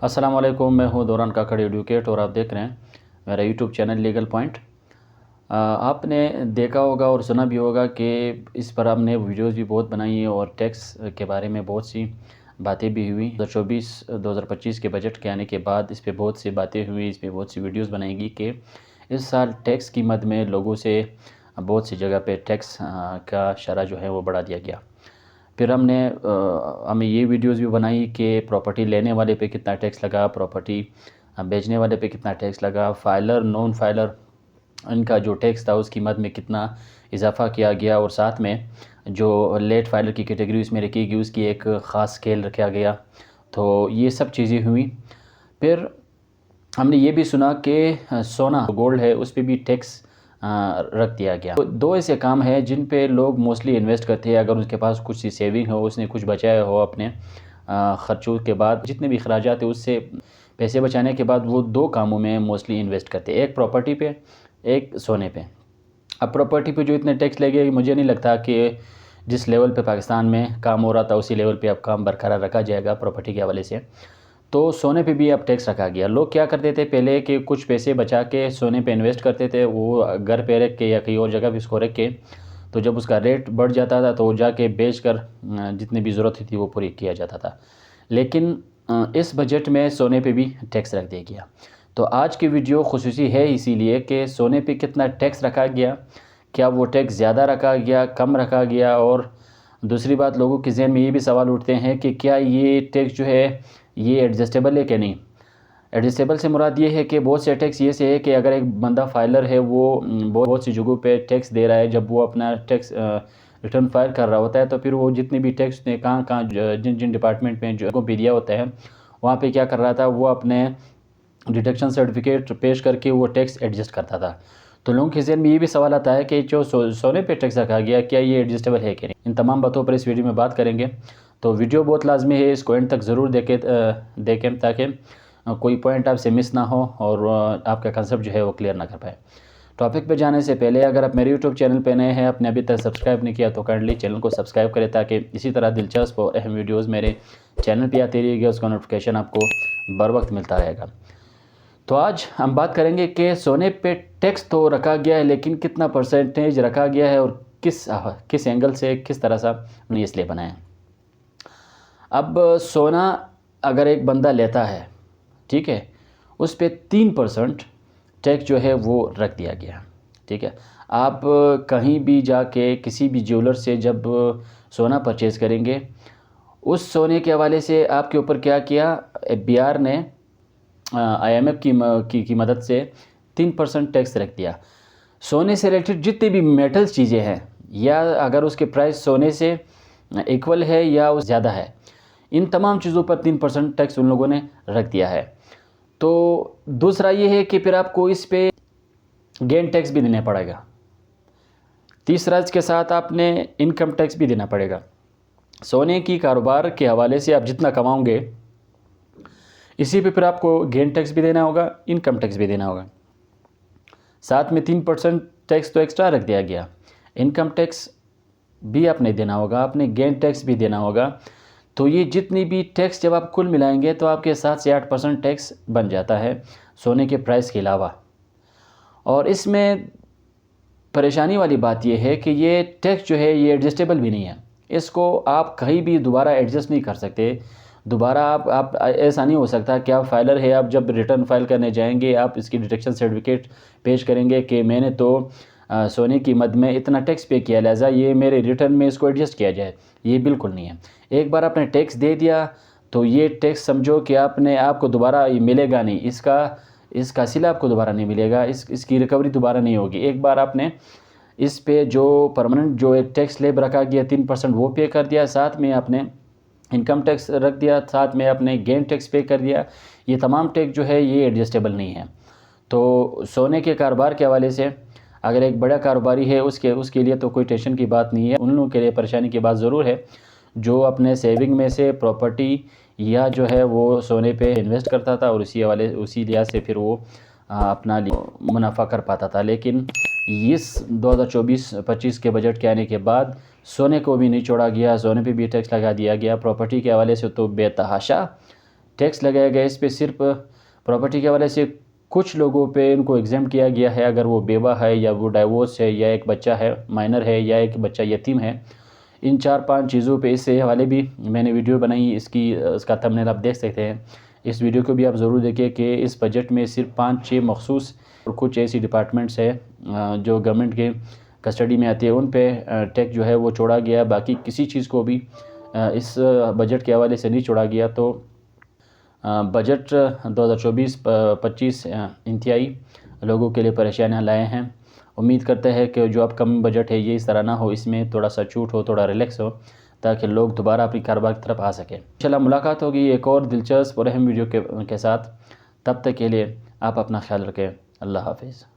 अस्सलाम वालेकुम, मैं हूं दौरान काकड़ एडवोकेट और आप देख रहे हैं मेरा यूट्यूब चैनल लीगल पॉइंट। आपने देखा होगा और सुना भी होगा कि इस पर हमने वीडियोस भी बहुत बनाई हैं और टैक्स के बारे में बहुत सी बातें भी हुई। 2024-2025 के बजट के आने के बाद इस पर बहुत सी बातें हुई, इस पर बहुत सी वीडियोस बनाएगी कि इस साल टैक्स की मद में लोगों से बहुत सी जगह पे टैक्स का शरह जो है वो बढ़ा दिया गया। फिर हमें ये वीडियोस भी बनाई कि प्रॉपर्टी लेने वाले पे कितना टैक्स लगा, प्रॉपर्टी बेचने वाले पे कितना टैक्स लगा, फाइलर नॉन फाइलर इनका जो टैक्स था उसकी मद में कितना इजाफा किया गया, और साथ में जो लेट फाइलर की कैटेगरी उसमें रखी गई उसकी एक ख़ास स्केल रखा गया। तो ये सब चीज़ें हुई। फिर हमने ये भी सुना कि सोना गोल्ड है उस पर भी टैक्स रख दिया गया। तो दो ऐसे काम हैं जिन पे लोग मोस्टली इन्वेस्ट करते हैं। अगर उसके पास कुछ सेविंग हो, उसने कुछ बचाया हो अपने ख़र्चों के बाद, जितने भी अखराजात है उससे पैसे बचाने के बाद वो दो कामों में मोस्टली इन्वेस्ट करते हैं, एक प्रॉपर्टी पे, एक सोने पे। अब प्रॉपर्टी पे जो इतने टैक्स लगे, मुझे नहीं लगता कि जिस लेवल पे पाकिस्तान में काम हो रहा था उसी लेवल पे अब काम बरकरार रखा जाएगा प्रॉपर्टी के हवाले से। तो सोने पे भी अब टैक्स रखा गया। लोग क्या करते थे पहले कि कुछ पैसे बचा के सोने पे इन्वेस्ट करते थे, वो घर पे रख के या कहीं और जगह भी उसको रख के, तो जब उसका रेट बढ़ जाता था तो वो जाके बेच कर जितनी भी ज़रूरत थी वो पूरी किया जाता था। लेकिन इस बजट में सोने पे भी टैक्स रख दिया गया। तो आज की वीडियो खुसूसी है इसीलिए कि सोने पे कितना टैक्स रखा गया, क्या वो टैक्स ज़्यादा रखा गया, कम रखा गया, और दूसरी बात लोगों के जहन में ये भी सवाल उठते हैं कि क्या ये टैक्स जो है ये एडजस्टेबल है कि नहीं। एडजस्टेबल से मुराद ये है कि बहुत से टैक्स ये से है कि अगर एक बंदा फाइलर है वो बहुत सी जगहों पे टैक्स दे रहा है, जब वो अपना टैक्स रिटर्न फाइल कर रहा होता है तो फिर वो जितने भी टैक्स ने कहाँ कहाँ जिन जिन डिपार्टमेंट में जगहों पे दिया होता है वहाँ पे क्या कर रहा था, वो अपने डिडक्शन सर्टिफिकेट पेश करके वो टैक्स एडजस्ट करता था। तो लोगों के जहन में ये भी सवाल आता है कि जो सोने पे टैक्स रखा गया क्या ये एडजस्टेबल है कि नहीं। इन तमाम बातों पर इस वीडियो में बात करेंगे। तो वीडियो बहुत लाजमी है, इसको एंड तक ज़रूर देखें ताकि कोई पॉइंट आपसे मिस ना हो और आपका कंसेप्ट जो है वो क्लियर ना कर पाए। टॉपिक पे जाने से पहले अगर आप मेरे यूट्यूब चैनल पे नए हैं, आपने अभी तक सब्सक्राइब नहीं किया तो काइंडली चैनल को सब्सक्राइब करें ताकि इसी तरह दिलचस्प और अहम वीडियोज़ मेरे चैनल पर आती रहेगी, उसका नोटिफिकेशन आपको बर वक्त मिलता रहेगा। तो आज हम बात करेंगे कि सोने पे टैक्स तो रखा गया है लेकिन कितना परसेंटेज रखा गया है और किस एंगल से, किस तरह सा हमने इसलिए बनाया। अब सोना अगर एक बंदा लेता है, ठीक है, उस पे 3% टैक्स जो है वो रख दिया गया, ठीक है। आप कहीं भी जाके किसी भी ज्वेलर से जब सोना परचेज़ करेंगे, उस सोने के हवाले से आपके ऊपर क्या किया, एफबीआर ने IMF की मदद से 3% टैक्स रख दिया। सोने से रिलेटेड जितनी भी मेटल्स चीज़ें हैं, या अगर उसके प्राइस सोने से इक्वल है या उस ज़्यादा है, इन तमाम चीज़ों पर 3% टैक्स उन लोगों ने रख दिया है। तो दूसरा ये है कि फिर आपको इस पे गेन टैक्स भी देना पड़ेगा। तीसरा इसके साथ आपने इनकम टैक्स भी देना पड़ेगा। सोने की कारोबार के हवाले से आप जितना कमाओगे इसी पे फिर आपको गेन टैक्स भी देना होगा, इनकम टैक्स भी देना होगा। साथ में 3% टैक्स तो एक्स्ट्रा रख दिया गया, इनकम टैक्स भी आपने देना होगा, आपने गेन टैक्स भी देना होगा। तो ये जितनी भी टैक्स जब आप कुल मिलाएंगे तो आपके 7 से 8% टैक्स बन जाता है सोने के प्राइस के अलावा। और इसमें परेशानी वाली बात यह है कि ये टैक्स जो है ये एडजस्टेबल भी नहीं है। इसको आप कहीं भी दोबारा एडजस्ट नहीं कर सकते। दोबारा आप ऐसा नहीं हो सकता कि आप फाइलर है, आप जब रिटर्न फाइल करने जाएंगे आप इसकी डिडक्शन सर्टिफिकेट पेश करेंगे कि मैंने तो सोने की मद में इतना टैक्स पे किया, लिहाजा ये मेरे रिटर्न में इसको एडजस्ट किया जाए। ये बिल्कुल नहीं है। एक बार आपने टैक्स दे दिया तो ये टैक्स समझो कि आपको दोबारा ये मिलेगा नहीं, इसका सिला आपको दोबारा नहीं मिलेगा, इसकी रिकवरी दोबारा नहीं होगी। एक बार आपने इस पे जो परमानेंट जो एक टैक्स स्लैब रखा गया 3% वो पे कर दिया, साथ में आपने इनकम टैक्स रख दिया, साथ में आपने गेन टैक्स पे कर दिया, ये तमाम टैक्स जो है ये एडजस्टेबल नहीं है। तो सोने के कारोबार के हवाले से अगर एक बड़ा कारोबारी है उसके लिए तो कोई टेंशन की बात नहीं है। उन लोगों के लिए परेशानी की बात ज़रूर है जो अपने सेविंग में से प्रॉपर्टी या जो है वो सोने पे इन्वेस्ट करता था और उसी लिहाज से फिर वो अपना मुनाफा कर पाता था। लेकिन इस 2024-25 के बजट के आने के बाद सोने को भी नहीं छोड़ा गया, सोने पे भी टैक्स लगा दिया गया। प्रॉपर्टी के हवाले से तो बेतहाशा टैक्स लगाया गया इस पे सिर्फ प्रॉपर्टी के हवाले से कुछ लोगों पे इनको एग्जाम किया गया है, अगर वो बेवा है या वो डाइवोर्स है या एक बच्चा है माइनर है या एक बच्चा यतीम है, इन 4-5 चीज़ों पे इससे हवाले भी मैंने वीडियो बनाई, इसका थंबनेल आप देख सकते हैं। इस वीडियो को भी आप ज़रूर देखिए कि इस बजट में सिर्फ 5-6 मखसूस और कुछ ऐसी डिपार्टमेंट्स है जो गवर्नमेंट के कस्टडी में आती है, उन पे टैक्स जो है वो छोड़ा गया, बाकी किसी चीज़ को भी इस बजट के हवाले से नहीं छोड़ा गया। तो बजट 2024-25 इंतहाई लोगों के लिए परेशानियां लाए हैं। उम्मीद करते हैं कि जो अपकमिंग बजट है ये इस तरह ना हो, इसमें थोड़ा सा छूट हो, थोड़ा रिलैक्स हो, ताकि लोग दोबारा अपनी कारोबार की तरफ आ सकें। इंशाल्लाह मुलाकात होगी एक और दिलचस्प और अहम वीडियो के साथ। तब तक के लिए आप अपना ख्याल रखें। अल्लाह हाफिज़।